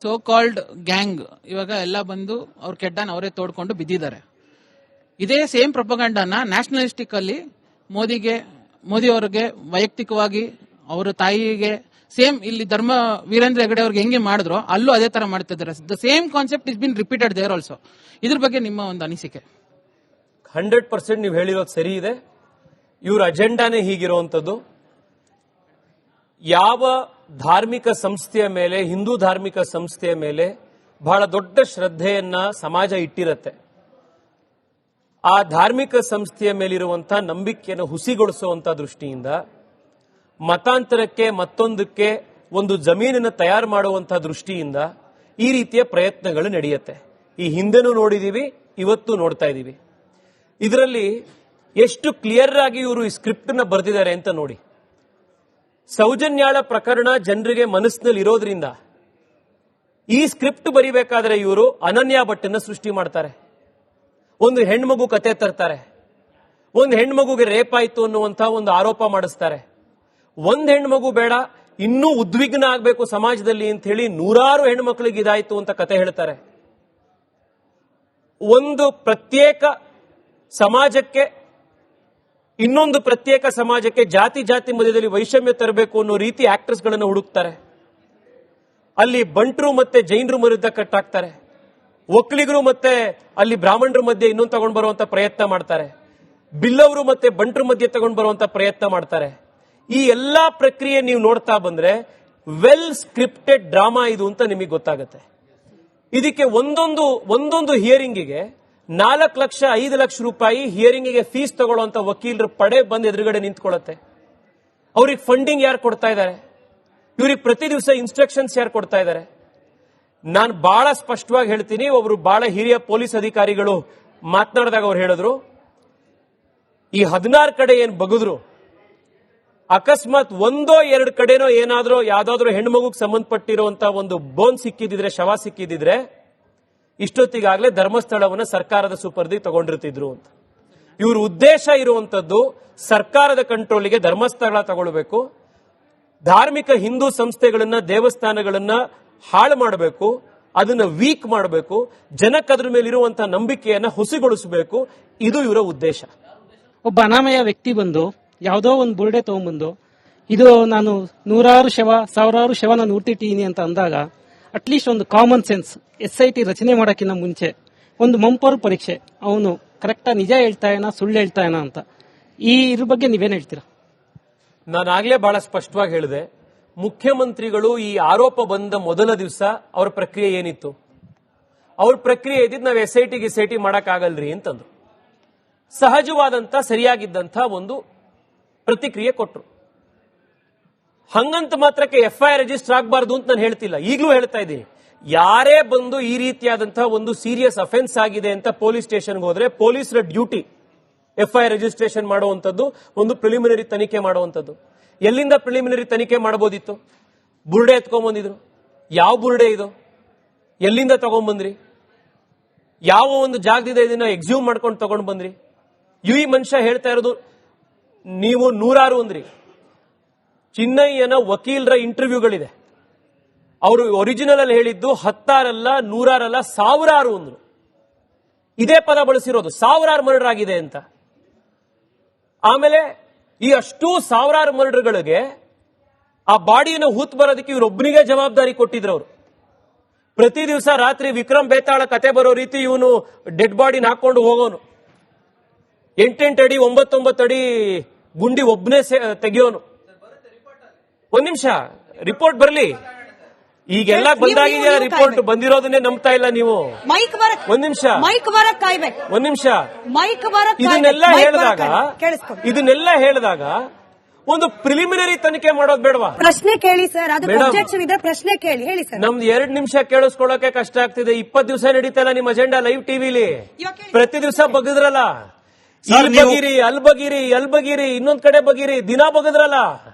So called gang ಇವಾಗ ಎಲ್ಲ ಬಂದು ಅವ್ರ ಕೆಡ್ಡನ ಅವರೇ ತೋಡ್ಕೊಂಡು ಬಿದ್ದಿದ್ದಾರೆ. ಇದೇ ಸೇಮ್ ಪ್ರೊಪಗಂಡಾನ ನ್ಯಾಷನಲಿಸ್ಟಿಕ್ ಅಲ್ಲಿ ಮೋದಿ ಅವರಿಗೆ ವೈಯಕ್ತಿಕವಾಗಿ ಅವರ ತಾಯಿಗೆ ಸೇಮ್ ಇಲ್ಲಿ ಧರ್ಮ ವೀರೇಂದ್ರ ಹೆಗಡೆ ಅವ್ರಿಗೆ ಹೆಂಗೆ ಮಾಡಿದ್ರು ಅಲ್ಲೂ ಅದೇ ತರ ಮಾಡ್ತಿದ್ದಾರೆ. The same concept is been repeated there also. ಇದ್ರ ಬಗ್ಗೆ ನಿಮ್ಮ ಒಂದು ಅನಿಸಿಕೆ? 100% ನೀವು ಹೇಳಿರೋದು ಸರಿ ಇದೆ. ಇವ್ರ ಅಜೆಂಡಾನೇ ಹೀಗಿರುವಂತದ್ದು. ಯಾವ ಧಾರ್ಮಿಕ ಸಂಸ್ಥೆಯ ಮೇಲೆ, ಹಿಂದೂ ಧಾರ್ಮಿಕ ಸಂಸ್ಥೆಯ ಮೇಲೆ ಬಹಳ ದೊಡ್ಡ ಶ್ರದ್ಧೆಯನ್ನ ಸಮಾಜ ಇಟ್ಟಿರತ್ತೆ, ಆ ಧಾರ್ಮಿಕ ಸಂಸ್ಥೆಯ ಮೇಲಿರುವಂತಹ ನಂಬಿಕೆಯನ್ನು ಹುಸಿಗೊಳಿಸುವಂತಹ ದೃಷ್ಟಿಯಿಂದ ಮತಾಂತರಕ್ಕೆ ಮತ್ತೊಂದಕ್ಕೆ ಒಂದು ಜಮೀನನ್ನು ತಯಾರು ಮಾಡುವಂತಹ ದೃಷ್ಟಿಯಿಂದ ಈ ರೀತಿಯ ಪ್ರಯತ್ನಗಳು ನಡೆಯುತ್ತೆ. ಈ ಹಿಂದೆನೂ ನೋಡಿದೀವಿ, ಇವತ್ತು ನೋಡ್ತಾ ಇದೀವಿ. ಇದರಲ್ಲಿ ಎಷ್ಟು ಕ್ಲಿಯರ್ ಆಗಿ ಇವರು ಈ ಸ್ಕ್ರಿಪ್ಟ್ ನ ಬರೆದಿದ್ದಾರೆ ಅಂತ ನೋಡಿ. ಸೌಜನ್ಯಾಳ ಪ್ರಕರಣ ಜನರಿಗೆ ಮನಸ್ಸಿನಲ್ಲಿ ಇರೋದ್ರಿಂದ ಈ ಸ್ಕ್ರಿಪ್ಟ್ ಬರಿಬೇಕಾದ್ರೆ ಇವರು ಅನನ್ಯ ಭಟ್ಟನ್ನ ಸೃಷ್ಟಿ ಮಾಡ್ತಾರೆ. ಒಂದು ಹೆಣ್ಮಗು ಕತೆ ತರ್ತಾರೆ, ಒಂದು ಹೆಣ್ಮಗುಗೆ ರೇಪ್ ಆಯ್ತು ಅನ್ನುವಂತ ಒಂದು ಆರೋಪ ಮಾಡಿಸ್ತಾರೆ. ಒಂದ್ ಹೆಣ್ಮಗು ಬೇಡ, ಇನ್ನೂ ಉದ್ವಿಗ್ನ ಆಗ್ಬೇಕು ಸಮಾಜದಲ್ಲಿ ಅಂತ ಹೇಳಿ ನೂರಾರು ಹೆಣ್ಮಕ್ಳಿಗೆ ಇದಾಯ್ತು ಅಂತ ಕತೆ ಹೇಳ್ತಾರೆ. ಒಂದು ಪ್ರತ್ಯೇಕ ಸಮಾಜಕ್ಕೆ ಇನ್ನೊಂದು ಪ್ರತ್ಯೇಕ ಸಮಾಜಕ್ಕೆ ಜಾತಿ ಮಧ್ಯದಲ್ಲಿ ವೈಷಮ್ಯ ತರಬೇಕು ಅನ್ನೋ ರೀತಿ ಆಕ್ಟರ್ಸ್ ಗಳನ್ನು ಹುಡುಕ್ತಾರೆ. ಅಲ್ಲಿ ಬಂಟ್ರು ಮತ್ತೆ ಜೈನರು ವಿರುದ್ಧ ಕಟ್ಟಾಕ್ತಾರೆ, ಒಕ್ಕಲಿಗರು ಮತ್ತೆ ಅಲ್ಲಿ ಬ್ರಾಹ್ಮಣರ ಮಧ್ಯೆ ಇನ್ನೊಂದು ತಗೊಂಡ್ ಬರುವಂತ ಪ್ರಯತ್ನ ಮಾಡ್ತಾರೆ, ಬಿಲ್ಲವರು ಮತ್ತೆ ಬಂಟ್ರ ಮಧ್ಯೆ ತಗೊಂಡ್ ಬರುವಂತ ಪ್ರಯತ್ನ ಮಾಡ್ತಾರೆ. ಈ ಎಲ್ಲಾ ಪ್ರಕ್ರಿಯೆ ನೀವು ನೋಡ್ತಾ ಬಂದ್ರೆ ವೆಲ್ ಸ್ಕ್ರಿಪ್ಟೆಡ್ ಡ್ರಾಮಾ ಇದು ಅಂತ ನಿಮಗೆ ಗೊತ್ತಾಗುತ್ತೆ. ಇದಕ್ಕೆ ಒಂದೊಂದು ಹಿಯರಿಂಗಿಗೆ 4 ಲಕ್ಷ 5 ಲಕ್ಷ ರೂಪಾಯಿ ಹಿಯರಿಂಗಿಗೆ ಫೀಸ್ ತಗೊಳ್ಳುವಂತ ವಕೀಲರ ಪಡೆ ಬಂದು ಎದುರುಗಡೆ ನಿಂತ್ಕೊಳ್ಳುತ್ತೆ. ಅವ್ರಿಗೆ ಫಂಡಿಂಗ್ ಯಾರು ಕೊಡ್ತಾ ಇದ್ದಾರೆ? ಇವ್ರಿಗೆ ಪ್ರತಿ ದಿವಸ ಇನ್ಸ್ಟ್ರಕ್ಷನ್ಸ್ ಯಾರು ಕೊಡ್ತಾ ಇದ್ದಾರೆ? ನಾನು ಬಹಳ ಸ್ಪಷ್ಟವಾಗಿ ಹೇಳ್ತೀನಿ. ಒಬ್ರು ಬಹಳ ಹಿರಿಯ ಪೊಲೀಸ್ ಅಧಿಕಾರಿಗಳು ಮಾತನಾಡಿದಾಗ ಅವ್ರು ಹೇಳಿದ್ರು, ಈ 16 ಕಡೆ ಏನ್ ಬಗದ್ರು, ಅಕಸ್ಮಾತ್ 1-2 ಕಡೆನೋ ಏನಾದ್ರೂ ಯಾವ್ದಾದ್ರು ಹೆಣ್ಮಗುಗೆ ಸಂಬಂಧಪಟ್ಟಿರುವಂತ ಒಂದು ಬೋನ್ ಸಿಕ್ಕಿದ್ರೆ, ಶವ ಸಿಕ್ಕಿದ್ರೆ ಇಷ್ಟೊತ್ತಿಗಾಗಲೇ ಧರ್ಮಸ್ಥಳವನ್ನು ಸರ್ಕಾರದ ಸುಪರ್ದಿ ತಗೊಂಡಿರ್ತಿದ್ರು ಅಂತ. ಇವ್ರ ಉದ್ದೇಶ ಇರುವಂತದ್ದು ಸರ್ಕಾರದ ಕಂಟ್ರೋಲಿಗೆ ಧರ್ಮಸ್ಥಳ ತಗೊಳ್ಬೇಕು, ಧಾರ್ಮಿಕ ಹಿಂದೂ ಸಂಸ್ಥೆಗಳನ್ನ ದೇವಸ್ಥಾನಗಳನ್ನ ಹಾಳು ಮಾಡಬೇಕು, ಅದನ್ನ ವೀಕ್ ಮಾಡಬೇಕು, ಜನಕ್ಕೆ ಅದ್ರ ಮೇಲೆ ಇರುವಂತಹ ನಂಬಿಕೆಯನ್ನ ಹುಸಿಗೊಳಿಸಬೇಕು. ಇದು ಇವರ ಉದ್ದೇಶ. ಒಬ್ಬ ಅನಾಮಯ ವ್ಯಕ್ತಿ ಬಂದು ಯಾವುದೋ ಒಂದು ಬುರುಡೆ ತಗೊಂಡ್ಬಂದು ಇದು ನಾನು ನೂರಾರು ಶವ 1000 ಶವ ನಾನು ಹುಟ್ಟಿಟ್ಟೀನಿ ಅಂತ ಅಂದಾಗ ಅಟ್ಲೀಸ್ಟ್ ಒಂದು ಕಾಮನ್ ಸೆನ್ಸ್ SIT ರಚನೆ ಮಾಡೋಕ್ಕಿಂತ ಮುಂಚೆ ಒಂದು ಮಂಪರು ಪರೀಕ್ಷೆ, ಅವನು ಕರೆಕ್ಟಾ ನಿಜ ಹೇಳ್ತಾ ಏನಾ ಸುಳ್ಳು ಹೇಳ್ತಾ ಏನಾ ಅಂತ. ಇದ್ರ ಬಗ್ಗೆ ನೀವೇನ್ ಹೇಳ್ತೀರಾ? ನಾನು ಆಗ್ಲೇ ಬಹಳ ಸ್ಪಷ್ಟವಾಗಿ ಹೇಳಿದೆ. ಮುಖ್ಯಮಂತ್ರಿಗಳು ಈ ಆರೋಪ ಬಂದ ಮೊದಲ ದಿವಸ ಅವ್ರ ಪ್ರಕ್ರಿಯೆ ಏನಿತ್ತು? ಅವ್ರ ಪ್ರಕ್ರಿಯೆ ಇದ್ದಿದ್ದು ನಾವು SIT ಮಾಡಕ್ಕಾಗಲ್ರಿ ಅಂತಂದ್ರು. ಸಹಜವಾದಂತ ಸರಿಯಾಗಿದ್ದಂತ ಒಂದು ಪ್ರತಿಕ್ರಿಯೆ ಕೊಟ್ರು. ಹಂಗಂತ ಮಾತ್ರಕ್ಕೆ FIR ರಿಜಿಸ್ಟರ್ ಆಗಬಾರ್ದು ಅಂತ ನಾನು ಹೇಳ್ತಿಲ್ಲ, ಈಗಲೂ ಹೇಳ್ತಾ ಇದ್ದೀನಿ. ಯಾರೇ ಬಂದು ಈ ರೀತಿಯಾದಂತಹ ಒಂದು ಸೀರಿಯಸ್ ಅಫೆನ್ಸ್ ಆಗಿದೆ ಅಂತ ಪೊಲೀಸ್ ಸ್ಟೇಷನ್ಗೆ ಹೋದ್ರೆ ಪೊಲೀಸರ ಡ್ಯೂಟಿ FIR ರಿಜಿಸ್ಟ್ರೇಷನ್ ಮಾಡುವಂತದ್ದು, ಒಂದು ಪ್ರಿಲಿಮಿನರಿ ತನಿಖೆ ಮಾಡುವಂತದ್ದು. ಎಲ್ಲಿಂದ ಪ್ರಿಲಿಮಿನರಿ ತನಿಖೆ ಮಾಡಬಹುದಿತ್ತು? ಬುರುಡೆ ಎತ್ಕೊಂಡ್ಬಂದಿದ್ರು. ಯಾವ ಬುರುಡೆ ಇದು? ಎಲ್ಲಿಂದ ತಗೊಂಡ್ಬಂದ್ರಿ? ಯಾವ ಒಂದು ಜಾಗದಿಂದ ಇದನ್ನ ಎಕ್ಸ್ಯೂಮ್ ಮಾಡ್ಕೊಂಡು ತಗೊಂಡ್ ಬಂದ್ರಿ? ಈ ಮನುಷ್ಯ ಹೇಳ್ತಾ ಇರೋದು ನೀವು ನೂರಾರು ಅಂದ್ರಿ. ಚಿನ್ನಯ್ಯನ ವಕೀಲರ ಇಂಟರ್ವ್ಯೂಗಳಿದೆ. ಅವರು ಒರಿಜಿನಲ್ ಅಲ್ಲಿ ಹೇಳಿದ್ದು 10 ಅಲ್ಲ 100 ಅಲ್ಲ 1000 ಅಂದ್ರು. ಇದೇ ಪದ ಬಳಸಿರೋದು, 1000 ಮರ್ಡರ್ ಆಗಿದೆ ಅಂತ. ಆಮೇಲೆ ಈ ಅಷ್ಟು 1000 ಮರ್ಡರ್ಗಳಿಗೆ ಆ ಬಾಡಿಯನ್ನು ಹೂತ್ ಬರೋದಕ್ಕೆ ಇವರೊಬ್ಬನಿಗೆ ಜವಾಬ್ದಾರಿ ಕೊಟ್ಟಿದ್ರು. ಅವರು ಪ್ರತಿ ದಿವಸ ರಾತ್ರಿ ವಿಕ್ರಮ್ ಬೇತಾಳ ಕತೆ ಬರೋ ರೀತಿ ಇವನು ಡೆಡ್ ಬಾಡಿನ ಹಾಕೊಂಡು ಹೋಗೋನು, 8 ಅಡಿ 9 ಅಡಿ ಗುಂಡಿ ಒಬ್ಬನೇ ತೆಗಿಯೋನು. ಒಂದ್ ನಿಮಿಷ, ರಿಪೋರ್ಟ್ ಬರ್ಲಿ. ಈಗೆಲ್ಲ ಬಂದಾಗಿದೆಯಲ್ಲ ರಿಪೋರ್ಟ್, ಬಂದಿರೋದನ್ನೇ ನಂಬ್ತಾ ಇಲ್ಲ ನೀವು. ಒಂದ್ ನಿಮಿಷ ಇದನ್ನೆಲ್ಲ ಹೇಳಿದಾಗ ಒಂದು ಪ್ರಿಲಿಮಿನರಿ ತನಿಖೆ ಮಾಡೋದು ಬೇಡವಾ? ಪ್ರಶ್ನೆ ಕೇಳಿ ಸರ್, ಪ್ರಶ್ನೆ ಕೇಳಿ ಹೇಳಿ ಸರ್. ನಮ್ದು 2 ನಿಮಿಷ ಕೇಳಿಸ್ಕೊಳ್ಳೋಕೆ ಕಷ್ಟ ಆಗ್ತಿದೆ. 20 ದಿವಸ ನಡೀತಲ್ಲ ನಿಮ್ಮ ಅಜೆಂಡಾ ಲೈವ್ ಟಿವಿಲಿ. ಪ್ರತಿ ದಿವಸ ಬಗದ್ರಲ್ಲ, ಅಲ್ಲಿ ಬಗೀರಿ ಇನ್ನೊಂದ್ ಕಡೆ ಬಗೀರಿ, ದಿನ ಬಗದ್ರಲ್ಲ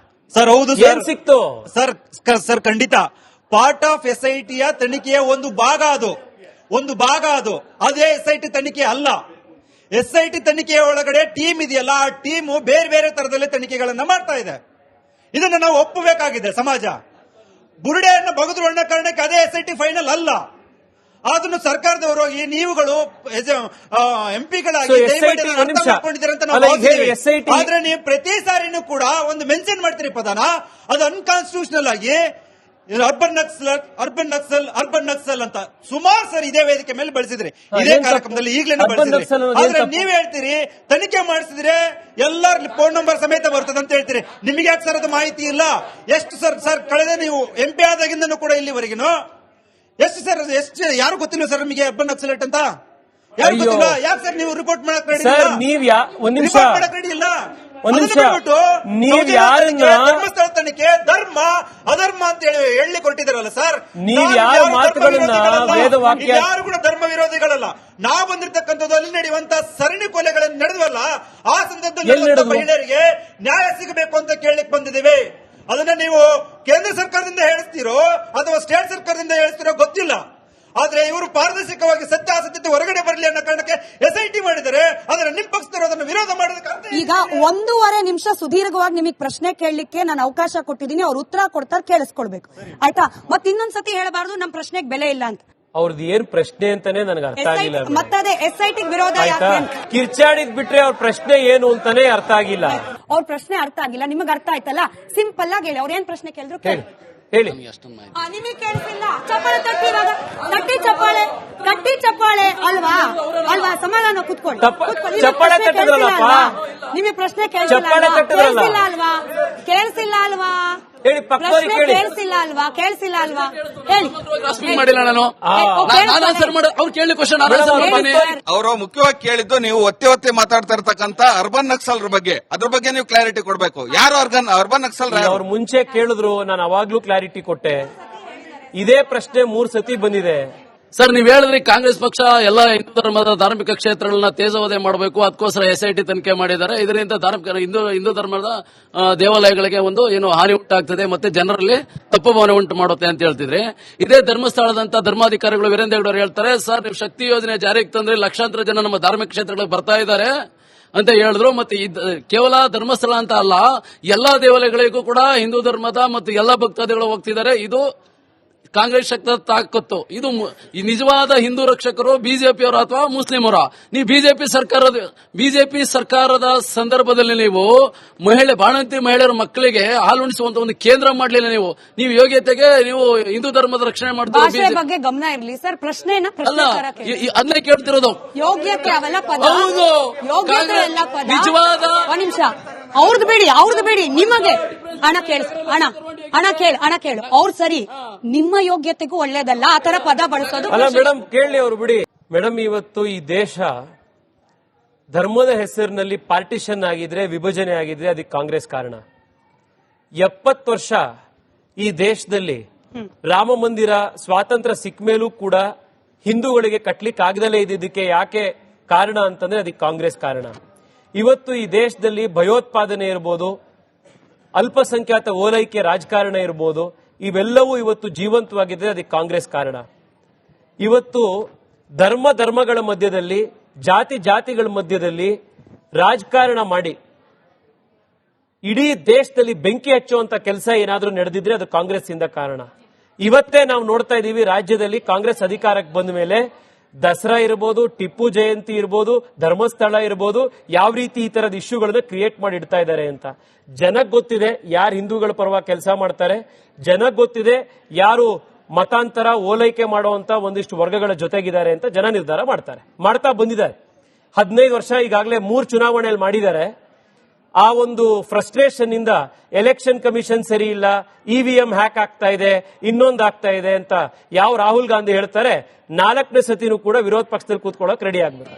ಸರ್. ಹೌದು ಏನ್ ಸಿಕ್ತು ಸರ್? ಖಂಡಿತ ಪಾರ್ಟ್ ಆಫ್ SITಯ ತನಿಖೆಯ ಒಂದು ಭಾಗ ಅದು. ಅದೇ SIT ತನಿಖೆ ಅಲ್ಲ. SIT ತನಿಖೆಯ ಒಳಗಡೆ ಟೀಮ್ ಇದೆಯಲ್ಲ, ಆ ಟೀಮ್ ಬೇರೆ ಬೇರೆ ತರದಲ್ಲಿ ತನಿಖೆಗಳನ್ನ ಮಾಡ್ತಾ ಇದೆ. ಇದನ್ನ ನಾವು ಒಪ್ಪಬೇಕಾಗಿದೆ ಸಮಾಜ. ಬುರುಡೆಯನ್ನು ಬಗದ್ರು ಅನ್ನೋ ಕಾರಣಕ್ಕೆ ಅದೇ SIT ಫೈನಲ್ ಅಲ್ಲ. ಅದನ್ನು ಸರ್ಕಾರದವರು ಈ ನೀವುಗಳು ಎಂಪಿಗಳಾಗಿ ಆದ್ರೆ ನೀವು ಪ್ರತಿ ಸಾರಿನೂ ಕೂಡ ಒಂದು ಮೆನ್ಷನ್ ಮಾಡ್ತೀರಿ ಪದನ, ಅದು ಅನ್ಕಾನ್ಸ್ಟಿಟ್ಯೂಷನಲ್ ಆಗಿ ಅರ್ಬನ್ ನಕ್ಸಲ್ ಅಂತ ಸುಮಾರು ಸರ್ ಇದೇ ವೇದಿಕೆ ಮೇಲೆ ಬಳಸಿದ್ರಿ, ಇದೇ ಕಾರ್ಯಕ್ರಮದಲ್ಲಿ ಈಗಲೇ ಬಳಸಿದ್ರಿ. ಆದ್ರೆ ನೀವ್ ಹೇಳ್ತೀರಿ ತನಿಖೆ ಮಾಡಿಸಿದ್ರೆ ಎಲ್ಲರ ಫೋನ್ ನಂಬರ್ ಸಮೇತ ಬರ್ತದೆ ಅಂತ ಹೇಳ್ತೀರಿ. ನಿಮಗೆ ಯಾಕೆ ಸರ್ ಅದು ಮಾಹಿತಿ ಇಲ್ಲ? ಎಷ್ಟು ಸರ್ ಕಳೆದ ನೀವು MP ಆದಾಗಿಂದನೂ ಕೂಡ ಇಲ್ಲಿವರೆಗಿನೂ ಎಷ್ಟು ಸರ್ ಯಾರು ಗೊತ್ತಿಲ್ಲ ಸರ್ ನಿಮಗೆ ಅರ್ಬನ್ ನಕ್ಸಲೇಟ್ ಅಂತ ಯಾರು ಗೊತ್ತಿಲ್ಲ? ಯಾಕೆ ಸರ್ ನೀವು ರಿಪೋರ್ಟ್ ಮಾಡಕ್ ರೆಡಿ ಇಲ್ಲ? ಧರ್ಮಸ್ಥಳ ತನಿಖೆ ಧರ್ಮ ಅಧರ್ಮ ಅಂತ ಹೇಳಿ ಕೊಟ್ಟಿದ್ದಾರಲ್ಲ ಸರ್. ಯಾರು ಕೂಡ ಧರ್ಮ ವಿರೋಧಿಗಳಲ್ಲ. ನಾವು ಬಂದಿರತಕ್ಕಂಥದ್ದು ಅಲ್ಲಿ ನಡೆಯುವಂತ ಸರಣಿ ಕೊಲೆಗಳನ್ನು ನಡೆದವಲ್ಲ, ಆ ಸಂದರ್ಭದಲ್ಲಿ ಮಹಿಳೆಯರಿಗೆ ನ್ಯಾಯ ಸಿಗಬೇಕು ಅಂತ ಕೇಳಲಿಕ್ಕೆ ಬಂದಿದ್ದೇವೆ. ಅದನ್ನ ನೀವು ಕೇಂದ್ರ ಸರ್ಕಾರದಿಂದ ಹೇಳಿಸ್ತೀರೋ ಅಥವಾ ಸ್ಟೇಟ್ ಸರ್ಕಾರದಿಂದ ಹೇಳಿಸ್ತೀರೋ ಗೊತ್ತಿಲ್ಲ. ಆದ್ರೆ ಇವರು ಪಾರದರ್ಶಕವಾಗಿ ಸತ್ಯಾಸತ್ಯತೆ ಹೊರಗಡೆ ಬರಲಿ ಅನ್ನೋ ಕಾರಣಕ್ಕೆ SIT ಮಾಡಿದರೆ, ಅದರ ನಿಮ್ಮ ಪಕ್ಷದವರು ಅದನ್ನು ವಿರೋಧ ಮಾಡೋದಕ್ಕೆ. ಈಗ 1.5 ನಿಮಿಷ ಸುದೀರ್ಘವಾಗಿ ನಿಮಗೆ ಪ್ರಶ್ನೆ ಕೇಳಲಿಕ್ಕೆ ನಾನು ಅವಕಾಶ ಕೊಟ್ಟಿದ್ದೀನಿ, ಅವ್ರು ಉತ್ತರ ಕೊಡ್ತಾರೆ, ಕೇಳಿಸ್ಕೊಳ್ಬೇಕು ಆಯ್ತಾ? ಮತ್ತೆ ಇನ್ನೊಂದ್ಸತಿ ಹೇಳಬಾರ್ದು ನಮ್ಮ ಪ್ರಶ್ನೆಗೆ ಬೆಲೆ ಇಲ್ಲ ಅಂತ. ಅವ್ರದ್ದು ಏನ್ ಪ್ರಶ್ನೆ ಅಂತಾನೆ ನನಗೆ ಅರ್ಥ ಆಗಿಲ್ಲ. ಮತ್ತೆ SIT ವಿರೋಧ ಕಿರ್ಚಾಡಿದ್ ಬಿಟ್ರೆ ಅವ್ರ ಪ್ರಶ್ನೆ ಏನು ಅಂತಾನೆ ಅರ್ಥ ಆಗಿಲ್ಲ. ಅವ್ರ ಪ್ರಶ್ನೆ ಅರ್ಥ ಆಗಿಲ್ಲ, ನಿಮಗೆ ಅರ್ಥ ಆಯ್ತಲ್ಲ? ಸಿಂಪಲ್ ಆಗಿ ಹೇಳಿ, ಅವ್ರ ಏನ್ ಪ್ರಶ್ನೆ ಕೇಳಿದ್ರು ಹೇಳಿ. ನಿಮಗೆ ಕೇಳಿಸಿಲ್ಲ? ಚಪ್ಪಾಳೆ ತಟ್ಟಿ, ಇವಾಗ ಕಟ್ಟಿ ಚಪ್ಪಾಳೆ ಅಲ್ವಾ? ಸಮಾಧಾನ ಕೂತ್ಕೊಳ್ಳಿ. ಚಪ್ಪಾಳೆ ತಟ್ಟಿದ್ರಲ್ಲಪ್ಪ, ನಿಮಗೆ ಪ್ರಶ್ನೆ ಕೇಳಿಸಿಲ್ಲ ಅಲ್ವಾ? ಕೇಳಿಸಿಲ್ಲ ಅಲ್ವಾ? ಹೇಳಿ, ಪಕ್ಕದವ್ರಿಗೆ ಕೇಳಿ. ಕೇಳಿಸಿಲ್ಲ ಅಲ್ವಾ? ಹೇಳಿ. ಮಾಡಿಲ್ಲ ನಾನು ಅವ್ರು ಕೇಳಿ ಕ್ವಶನ್ ಅವರು ಮುಖ್ಯವಾಗಿ ಕೇಳಿದ್ದು ನೀವು ಒತ್ತಿ ಮಾತಾಡ್ತಾ ಇರ್ತಕ್ಕಂಥ ಅರ್ಬನ್ ನಕ್ಸಲ್ ಬಗ್ಗೆ, ಅದ್ರ ಬಗ್ಗೆ ನೀವು ಕ್ಲಾರಿಟಿ ಕೊಡಬೇಕು. ಯಾರು ಅರ್ಬನ್ ನಕ್ಸಲ್? ಅವ್ರು ಮುಂಚೆ ಕೇಳಿದ್ರು, ನಾನು ಅವಾಗ್ಲೂ ಕ್ಲಾರಿಟಿ ಕೊಟ್ಟೆ. ಇದೇ ಪ್ರಶ್ನೆ 3 ಸತಿ ಬಂದಿದೆ ಸರ್. ನೀವ್ ಹೇಳಿದ್ರಿ ಕಾಂಗ್ರೆಸ್ ಪಕ್ಷ ಎಲ್ಲ ಹಿಂದೂ ಧರ್ಮದ ಧಾರ್ಮಿಕ ಕ್ಷೇತ್ರಗಳನ್ನ ತೇಜೋವಧೆ ಮಾಡಬೇಕು, ಅದಕ್ಕೋಸ್ಕರ SIT ತನಿಖೆ ಮಾಡಿದ್ದಾರೆ. ಇದರಿಂದ ಹಿಂದೂ ಧರ್ಮದ ದೇವಾಲಯಗಳಿಗೆ ಒಂದು ಏನು ಹಾನಿ ಉಂಟಾಗ್ತದೆ ಮತ್ತೆ ಜನರಲ್ಲಿ ತಪ್ಪು ಭಾವನೆ ಉಂಟು ಮಾಡುತ್ತೆ ಅಂತ ಹೇಳ್ತಿದ್ರಿ. ಇದೇ ಧರ್ಮಸ್ಥಳದಂತ ಧರ್ಮಾಧಿಕಾರಿಗಳು ವೀರೇಂದ್ರ ಹೆಗ್ಗಡೆ ಹೇಳ್ತಾರೆ, ಸರ್ ನೀವು ಶಕ್ತಿ ಯೋಜನೆ ಜಾರಿಗೆ ತಂದ್ರೆ ಲಕ್ಷಾಂತರ ಜನ ನಮ್ಮ ಧಾರ್ಮಿಕ ಕ್ಷೇತ್ರಗಳಿಗೆ ಬರ್ತಾ ಇದ್ದಾರೆ ಅಂತ ಹೇಳಿದ್ರು. ಮತ್ತೆ ಕೇವಲ ಧರ್ಮಸ್ಥಳ ಅಂತ ಅಲ್ಲ, ಎಲ್ಲಾ ದೇವಾಲಯಗಳಿಗೂ ಕೂಡ ಹಿಂದೂ ಧರ್ಮದ ಮತ್ತು ಎಲ್ಲಾ ಭಕ್ತಾದಿಗಳು ಹೋಗ್ತಿದ್ದಾರೆ. ಇದು ಕಾಂಗ್ರೆಸ್ ಶಕ್ತಿ ತಾಕತ್ತು. ಇದು ನಿಜವಾದ ಹಿಂದೂ ರಕ್ಷಕರು ಬಿಜೆಪಿಯವರ ಅಥವಾ ಮುಸ್ಲಿಮರ? ನೀವು ಬಿಜೆಪಿ ಸರ್ಕಾರದ ಸಂದರ್ಭದಲ್ಲಿ ನೀವು ಬಾಣಂತಿ ಮಹಿಳೆಯರ ಮಕ್ಕಳಿಗೆ ಹಾಲುಣಿಸುವಂತ ಒಂದು ಕೇಂದ್ರ ಮಾಡಲಿಲ್ಲ. ನೀವು ಯೋಗ್ಯತೆಗೆ ನೀವು ಹಿಂದೂ ಧರ್ಮದ ರಕ್ಷಣೆ ಮಾಡ್ತೀವಿ ಬಗ್ಗೆ ಗಮನ ಇರಲಿ ಸರ್. ಅದನ್ನೇ ಕೇಳ್ತಿರೋದು. ಯೋಗ್ಯತೆ ಅವೆಲ್ಲ ಪದ, ಹೌದು. ಯೋಗ್ಯತೆ ಎಲ್ಲ ಪದ. ನಿಜವಾದ ಒಂದ್ ನಿಮಿಷ, ಅವ್ರದ್ದು ಬಿಡಿ. ನಿಮಗೆ ಹಣ ಕೇಳು ಅವ್ರು ಸರಿ, ನಿಮ್ಮ ಯೋಗ್ಯತೆಗೂ ಒಳ್ಳೇದಲ್ಲ ಆ ತರ ಪದ ಬಳಸೋದು. ಅಲ್ಲ ಮೇಡಮ್, ಕೇಳಿ ಅವ್ರು ಬಿಡಿ. ಮೇಡಮ್, ಇವತ್ತು ಈ ದೇಶ ಧರ್ಮದ ಹೆಸರಿನಲ್ಲಿ ಪಾರ್ಟಿಷನ್ ಆಗಿದ್ರೆ, ವಿಭಜನೆ ಆಗಿದ್ರೆ ಅದಕ್ಕೆ ಕಾಂಗ್ರೆಸ್ ಕಾರಣ. 70 ವರ್ಷ ಈ ದೇಶದಲ್ಲಿ ರಾಮ ಮಂದಿರ ಸ್ವಾತಂತ್ರ್ಯ ಸಿಕ್ಕ ಮೇಲೂ ಕೂಡ ಹಿಂದೂಗಳಿಗೆ ಕಟ್ಲಿಕ್ಕೆ ಆಗದಲ್ಲೇ ಇದ್ದಿದ್ದಕ್ಕೆ ಯಾಕೆ ಕಾರಣ ಅಂತಂದ್ರೆ ಅದಕ್ಕೆ ಕಾಂಗ್ರೆಸ್ ಕಾರಣ. ಇವತ್ತು ಈ ದೇಶದಲ್ಲಿ ಭಯೋತ್ಪಾದನೆ ಇರ್ಬೋದು, ಅಲ್ಪಸಂಖ್ಯಾತ ಓಲೈಕೆ ರಾಜಕಾರಣ ಇರ್ಬೋದು, ಇವೆಲ್ಲವೂ ಇವತ್ತು ಜೀವಂತವಾಗಿದ್ರೆ ಅದಕ್ಕೆ ಕಾಂಗ್ರೆಸ್ ಕಾರಣ. ಇವತ್ತು ಧರ್ಮಗಳ ಮಧ್ಯದಲ್ಲಿ, ಜಾತಿಗಳ ಮಧ್ಯದಲ್ಲಿ ರಾಜಕಾರಣ ಮಾಡಿ ಇಡೀ ದೇಶದಲ್ಲಿ ಬೆಂಕಿ ಹಚ್ಚುವಂತ ಕೆಲಸ ಏನಾದ್ರೂ ನಡೆದಿದ್ರೆ ಅದು ಕಾಂಗ್ರೆಸ್ ಇಂದ ಕಾರಣ. ಇವತ್ತೇ ನಾವು ನೋಡ್ತಾ ಇದೀವಿ, ರಾಜ್ಯದಲ್ಲಿ ಕಾಂಗ್ರೆಸ್ ಅಧಿಕಾರಕ್ಕೆ ಬಂದ ಮೇಲೆ ದಸರಾ ಇರಬಹುದು, ಟಿಪ್ಪು ಜಯಂತಿ ಇರಬಹುದು, ಧರ್ಮಸ್ಥಳ ಇರಬಹುದು, ಯಾವ ರೀತಿ ಈ ತರದ ಇಶ್ಯೂಗಳನ್ನ ಕ್ರಿಯೇಟ್ ಮಾಡಿ ಇಡ್ತಾ ಇದ್ದಾರೆ ಅಂತ ಜನಕ್ಕೆ ಗೊತ್ತಿದೆ. ಯಾರು ಹಿಂದೂಗಳ ಪರವಾಗಿ ಕೆಲಸ ಮಾಡ್ತಾರೆ, ಜನಕ್ಕೆ ಗೊತ್ತಿದೆ ಯಾರು ಮತಾಂತರ ಓಲೈಕೆ ಮಾಡುವಂತ ಒಂದಿಷ್ಟು ವರ್ಗಗಳ ಜೊತೆಗಿದ್ದಾರೆ ಅಂತ ಜನ ನಿರ್ಧಾರ ಮಾಡ್ತಾ ಬಂದಿದ್ದಾರೆ. 15 ವರ್ಷ ಈಗಾಗಲೇ 3 ಚುನಾವಣೆಯಲ್ಲಿ ಮಾಡಿದ್ದಾರೆ. ಆ ಒಂದು ಫ್ರಸ್ಟ್ರೇಷನ್ ಇಂದ ಎಲೆಕ್ಷನ್ ಕಮಿಷನ್ ಸರಿ ಇಲ್ಲ, EVM ಹ್ಯಾಕ್ ಆಗ್ತಾ ಇದೆ, ಇನ್ನೊಂದು ಆಗ್ತಾ ಇದೆ ಅಂತ ಯಾವ ರಾಹುಲ್ ಗಾಂಧಿ ಹೇಳ್ತಾರೆ, 4ನೇ ಸತಿನೂ ಕೂಡ ವಿರೋಧ ಪಕ್ಷದಲ್ಲಿ ಕೂತ್ಕೊಳ್ಳೋಕೆ ರೆಡಿ ಆಗ್ಬೇಕು.